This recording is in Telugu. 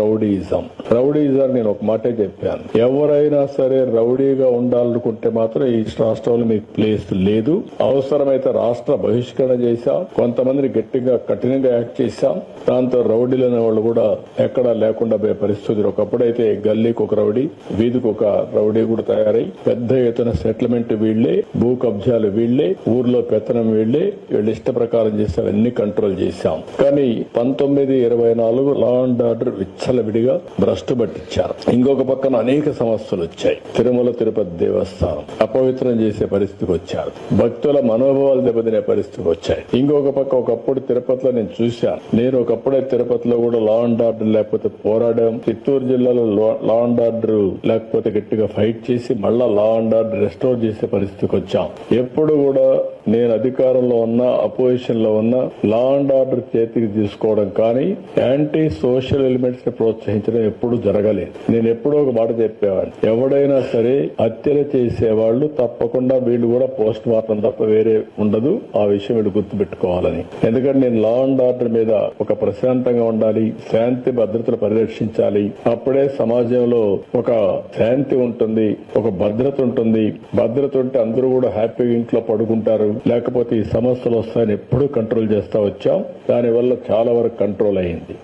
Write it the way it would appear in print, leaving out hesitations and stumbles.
రౌడీజం నేను ఒక మాటే చెప్పాను. ఎవరైనా సరే రౌడీగా ఉండాలనుకుంటే మాత్రం ఈ రాష్ట్రంలో మీకు ప్లేస్ లేదు. అవసరమైతే రాష్ట్ర బహిష్కరణ చేశాం, కొంతమందిని గట్టిగా కఠినంగా యాక్ట్ చేశాం. దాంతో రౌడీలు అనే వాళ్ళు కూడా ఎక్కడా లేకుండా పోయే పరిస్థితులు. ఒకప్పుడైతే గల్లీకి ఒక రౌడీ, వీధికి ఒక రౌడీ కూడా తయారై పెద్ద ఎత్తున సెటిల్మెంట్ వీళ్లే, భూ కబ్జాలు వీళ్లే, ఊర్లో పెత్తనం వీళ్లే, వీళ్ళు ఇష్ట ప్రకారం చేస్తే అవన్నీ కంట్రోల్ చేశాం. కానీ 1924 లా అండ్ ఆర్డర్ విచ్చలవిడిగా భ్రష్టు పట్టించారు. ఇంకొక పక్కన అనేక సమస్యలు వచ్చాయి. తిరుమల తిరుపతి దేవస్థానం అపవిత్రం చేసే పరిస్థితికి వచ్చారు. భక్తుల మనోభావాలు దెబ్బతినే పరిస్థితికి వచ్చాయి. ఇంకొక పక్క ఒకప్పుడు తిరుపతిలో నేను చూశాను. నేను ఒకప్పుడే తిరుపతిలో కూడా లా అండ్ ఆర్డర్ లేకపోతే పోరాడాం. చిత్తూరు జిల్లాలో లా అండ్ ఆర్డర్ లేకపోతే గట్టిగా ఫైట్ చేసి మళ్ళా లా అండ్ ఆర్డర్ రెస్టోర్ చేసే పరిస్థితికి వచ్చాం. ఎప్పుడు కూడా నేను అధికారంలో ఉన్నా అపోజిషన్ లో ఉన్నా లా అండ్ ఆర్డర్ చేతికి తీసుకోవడం కానీ యాంటీ సోషల్ ఎలిమెంట్స్ ని ప్రోత్సహించడం ఎప్పుడు జరగలేదు. నేను ఎప్పుడో ఒక మాట చెప్పేవాడిని, ఎవడైనా సరే హత్యలు చేసేవాళ్లు తప్పకుండా వీళ్ళు కూడా పోస్ట్ మార్టం తప్ప వేరే ఉండదు. ఆ విషయం వీళ్ళు గుర్తుపెట్టుకోవాలని. ఎందుకంటే నేను లా అండ్ ఆర్డర్ మీద ఒక ప్రశాంతంగా ఉండాలి, శాంతి భద్రతలు పరిరక్షించాలి. అప్పుడే సమాజంలో ఒక శాంతి ఉంటుంది, ఒక భద్రత ఉంటుంది. భద్రత ఉంటే అందరూ కూడా హ్యాపీగా ఇంట్లో పడుకుంటారు. లేకపోతే ఈ సమస్యలు వస్తాయని ఎప్పుడూ కంట్రోల్ చేస్తా వచ్చాం. దానివల్ల చాలా వరకు కంట్రోల్ అయింది.